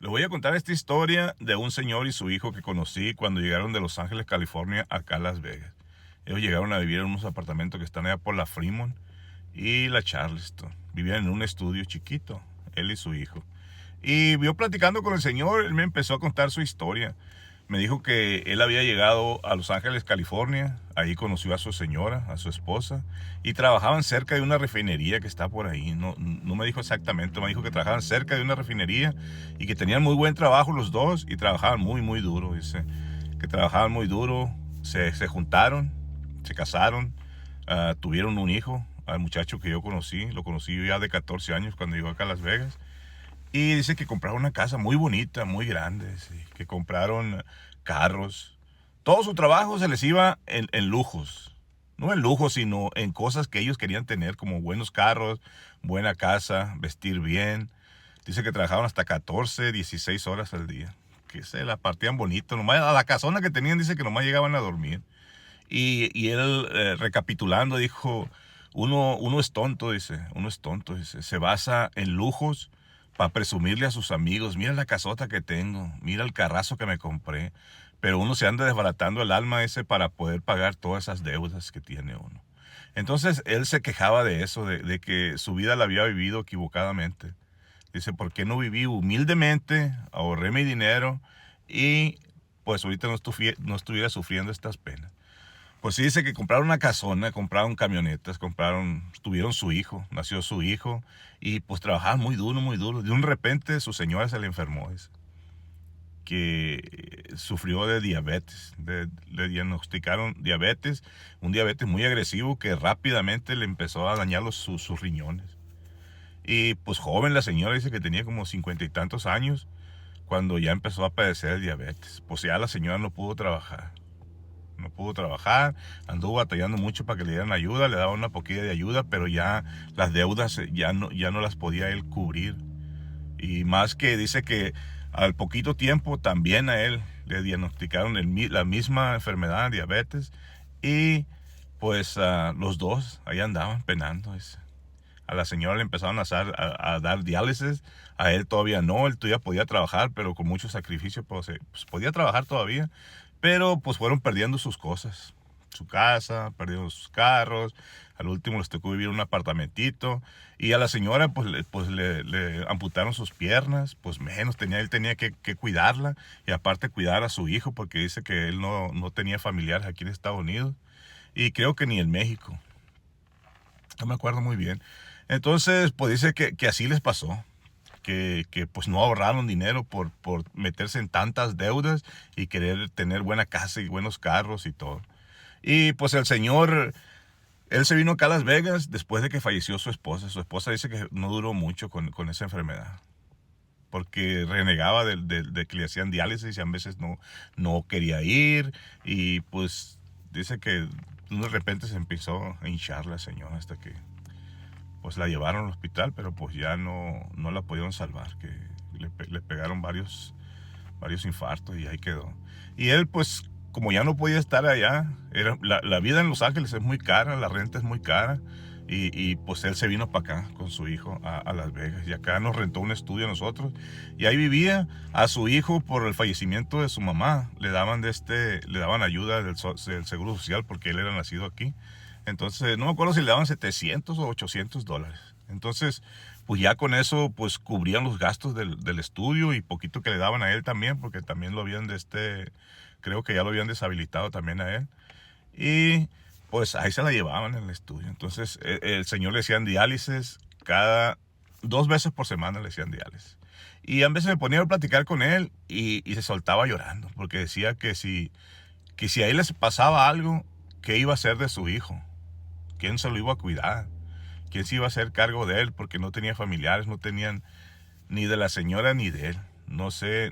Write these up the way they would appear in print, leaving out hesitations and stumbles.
Le voy a contar esta historia de un señor y su hijo que conocí cuando llegaron de Los Ángeles, California, acá a Las Vegas. Ellos llegaron a vivir en unos apartamentos que están allá por la Fremont y la Charleston. Vivían en un estudio chiquito, él y su hijo. Y yo platicando con el señor, él me empezó a contar su historia. Me dijo que él había llegado a Los Ángeles, California. Ahí conoció a su señora, a su esposa, y trabajaban cerca de una refinería que está por ahí. No me dijo exactamente, me dijo que trabajaban cerca de una refinería y que tenían muy buen trabajo los dos y trabajaban muy duro. Dice que trabajaban muy duro, se juntaron, se casaron, tuvieron un hijo. Al muchacho que yo conocí, lo conocí yo ya de 14 años cuando llegó acá a Las Vegas. Y dice que compraron una casa muy bonita, muy grande, sí, que compraron carros. Todo su trabajo se les iba en lujos. No en lujos, sino en cosas que ellos querían tener, como buenos carros, buena casa, vestir bien. Dice que trabajaban hasta 14, 16 horas al día. Que se la partían bonito. Nomás a la casona que tenían dice que nomás llegaban a dormir. Y él, recapitulando, dijo, uno es tonto, dice, uno es tonto, dice, se basa en lujos para presumirle a sus amigos, mira la casota que tengo, mira el carrazo que me compré, pero uno se anda desbaratando el alma ese para poder pagar todas esas deudas que tiene uno. Entonces él se quejaba de eso, de que su vida la había vivido equivocadamente. Dice, ¿por qué no viví humildemente, ahorré mi dinero y pues ahorita no estuviera sufriendo estas penas? Pues sí, dice que compraron una casona, compraron camionetas, tuvieron su hijo, nació su hijo, y pues trabajaban muy duro, muy duro. De un repente su señora se le enfermó, dice, que sufrió de diabetes, le diagnosticaron diabetes, un diabetes muy agresivo que rápidamente le empezó a dañar sus riñones. Y pues joven la señora, dice que tenía como 50 y tantos años, cuando ya empezó a padecer el diabetes. Pues ya la señora no pudo trabajar. No pudo trabajar, anduvo batallando mucho para que le dieran ayuda, le daban una poquilla de ayuda, pero ya las deudas ya no las podía él cubrir. Y más que dice que al poquito tiempo también a él le diagnosticaron la misma enfermedad, diabetes, y pues los dos ahí andaban penando. Dice. A la señora le empezaron a dar diálisis, a él todavía no, él todavía podía trabajar, pero con mucho sacrificio pues podía trabajar todavía, pero pues fueron perdiendo sus cosas, su casa, perdieron sus carros, al último les tocó vivir en un apartamentito, y a la señora le amputaron sus piernas, pues menos, él tenía que cuidarla, y aparte cuidar a su hijo, porque dice que él no tenía familiares aquí en Estados Unidos, y creo que ni en México. No me acuerdo muy bien. Entonces, pues dice que así les pasó. Que pues no ahorraron dinero por meterse en tantas deudas y querer tener buena casa y buenos carros y todo. Y pues el señor, él se vino acá a Las Vegas después de que falleció su esposa. Su esposa dice que no duró mucho con esa enfermedad. Porque renegaba de que le hacían diálisis y a veces no quería ir. Y pues dice que de repente se empezó a hinchar la señora hasta que pues la llevaron al hospital, pero pues ya no la pudieron salvar, que le pegaron varios infartos y ahí quedó. Y él pues como ya no podía estar allá, la vida en Los Ángeles es muy cara, la renta es muy cara, y pues él se vino para acá con su hijo a Las Vegas, y acá nos rentó un estudio a nosotros, y ahí vivía. A su hijo, por el fallecimiento de su mamá, le daban ayuda del Seguro Social porque él era nacido aquí. Entonces, no me acuerdo si le daban 700 o $800. Entonces, pues ya con eso, pues cubrían los gastos del estudio y poquito que le daban a él también, porque también creo que ya lo habían deshabilitado también a él. Y pues ahí se la llevaban en el estudio. Entonces, el señor le hacían diálisis 2 veces por semana le hacían diálisis. Y a veces me ponía a platicar con él y se soltaba llorando, porque decía que si a él les pasaba algo, ¿qué iba a hacer de su hijo? ¿Quién se lo iba a cuidar? ¿Quién se iba a hacer cargo de él? Porque no tenía familiares, no tenían ni de la señora ni de él. No sé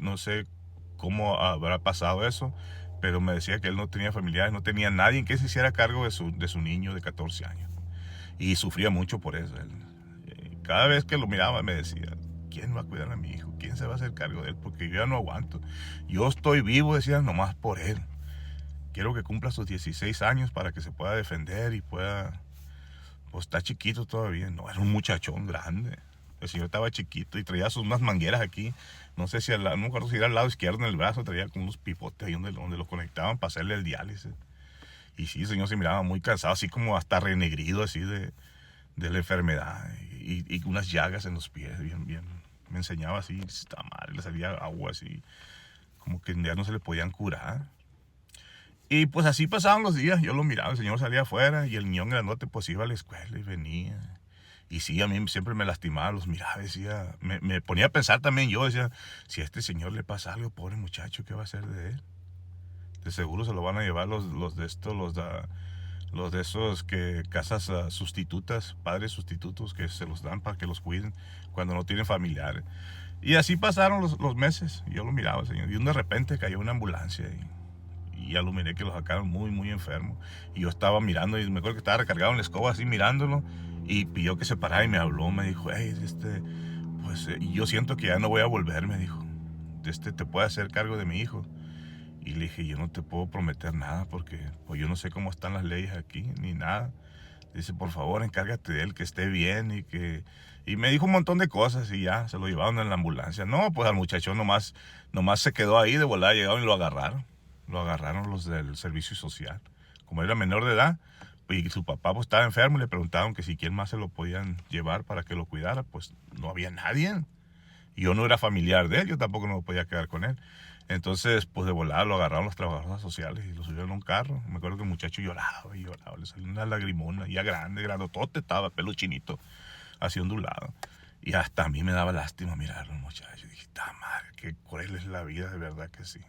cómo habrá pasado eso, pero me decía que él no tenía familiares, no tenía nadie que se hiciera cargo de su niño de 14 años. Y sufría mucho por eso. Cada vez que lo miraba me decía, ¿quién va a cuidar a mi hijo? ¿Quién se va a hacer cargo de él? Porque yo ya no aguanto. Yo estoy vivo, decía, nomás por él. Quiero que cumpla sus 16 años para que se pueda defender y pueda. Pues está chiquito todavía, no, era un muchachón grande. El señor estaba chiquito y traía unas mangueras aquí. No sé si no me acuerdo si era al lado izquierdo en el brazo, traía como unos pivotes ahí donde lo conectaban para hacerle el diálisis. Y sí, el señor se miraba muy cansado, así como hasta renegrido, así de la enfermedad. Y unas llagas en los pies, bien. Me enseñaba así, está mal, le salía agua así, como que ya no se le podían curar. Y pues así pasaban los días, yo lo miraba, el señor salía afuera y el niño grandote pues iba a la escuela y venía. Y sí, a mí siempre me lastimaba, los miraba, decía, me ponía a pensar también yo, decía, si a este señor le pasa algo, pobre muchacho, ¿qué va a hacer de él? De seguro se lo van a llevar los de estos, los de esos que casas sustitutas, padres sustitutos que se los dan para que los cuiden cuando no tienen familiares. Y así pasaron los meses, yo lo miraba, señor, y de repente cayó una ambulancia y ya lo miré que lo sacaron muy enfermo. Y yo estaba mirando y me acuerdo que estaba recargado en la escoba así mirándolo y pidió que se parara y me habló, me dijo, hey, pues yo siento que ya no voy a volver, me dijo, te puede hacer cargo de mi hijo. Y le dije, yo no te puedo prometer nada porque pues yo no sé cómo están las leyes aquí, ni nada. Dice, por favor, encárgate de él, que esté bien Y me dijo un montón de cosas y ya, se lo llevaron en la ambulancia. No, pues al muchacho nomás se quedó ahí, de volada llegaron y lo agarraron. Lo agarraron los del servicio social. Como era menor de edad, y su papá pues estaba enfermo y le preguntaron que si quién más se lo podían llevar para que lo cuidara, pues no había nadie. Yo no era familiar de él, yo tampoco no me podía quedar con él. Entonces, pues de volada lo agarraron los trabajadores sociales y lo subieron a un carro. Me acuerdo que el muchacho lloraba y lloraba, le salió una lagrimona, ya grande, grandotote estaba, pelo chinito, así ondulado. Y hasta a mí me daba lástima mirarlo, el muchacho. Y dije, ¡ta madre, qué cruel es la vida, de verdad que sí!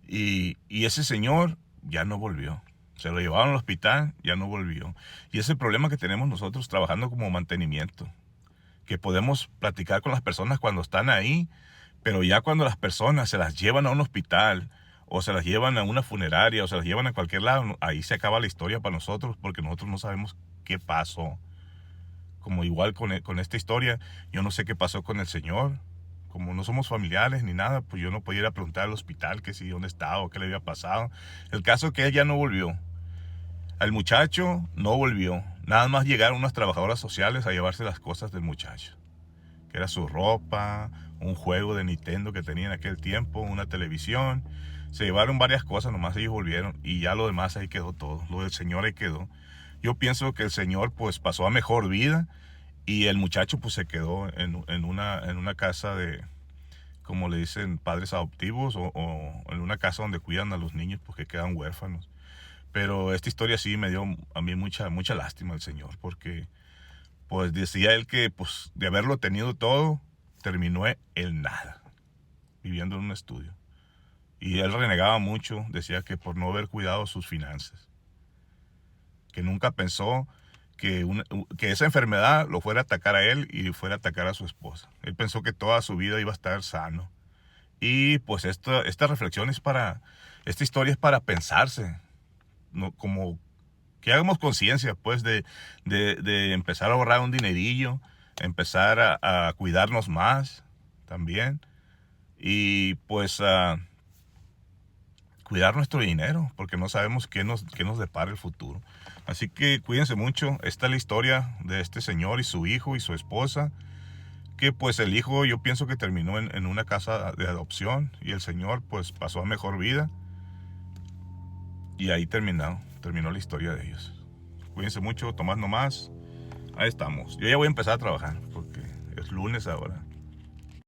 Y ese señor ya no volvió. Se lo llevaron al hospital, ya no volvió. Y ese es el problema que tenemos nosotros trabajando como mantenimiento. Que podemos platicar con las personas cuando están ahí, pero ya cuando las personas se las llevan a un hospital o se las llevan a una funeraria o se las llevan a cualquier lado, ahí se acaba la historia para nosotros porque nosotros no sabemos qué pasó. Como igual con esta historia, yo no sé qué pasó con el señor. Como no somos familiares ni nada, pues yo no podía ir a preguntar al hospital que si dónde estaba o qué le había pasado. El caso es que ella no volvió. El muchacho no volvió. Nada más llegaron unas trabajadoras sociales a llevarse las cosas del muchacho. Que era su ropa, un juego de Nintendo que tenía en aquel tiempo, una televisión. Se llevaron varias cosas, nomás ellos volvieron y ya lo demás ahí quedó todo. Lo del señor ahí quedó. Yo pienso que el señor pues pasó a mejor vida y el muchacho pues se quedó en una casa de, como le dicen, padres adoptivos o en una casa donde cuidan a los niños porque quedan huérfanos. Pero esta historia sí me dio a mí mucha lástima al señor porque pues decía él que pues de haberlo tenido todo terminó en nada, viviendo en un estudio. Y él renegaba mucho, decía que por no haber cuidado sus finanzas, que nunca pensó que esa enfermedad lo fuera a atacar a él y fuera a atacar a su esposa. Él pensó que toda su vida iba a estar sano. Y pues esta reflexión esta historia es para pensarse, ¿no? Como que hagamos conciencia pues de empezar a ahorrar un dinerillo, empezar a cuidarnos más también y pues cuidar nuestro dinero porque no sabemos qué nos depara el futuro. Así que cuídense mucho. Esta es la historia de este señor y su hijo y su esposa, que pues el hijo yo pienso que terminó en una casa de adopción y el señor pues pasó a mejor vida y ahí terminó la historia de ellos. Cuídense mucho, tomando más. Ahí estamos. Yo ya voy a empezar a trabajar porque es lunes ahora.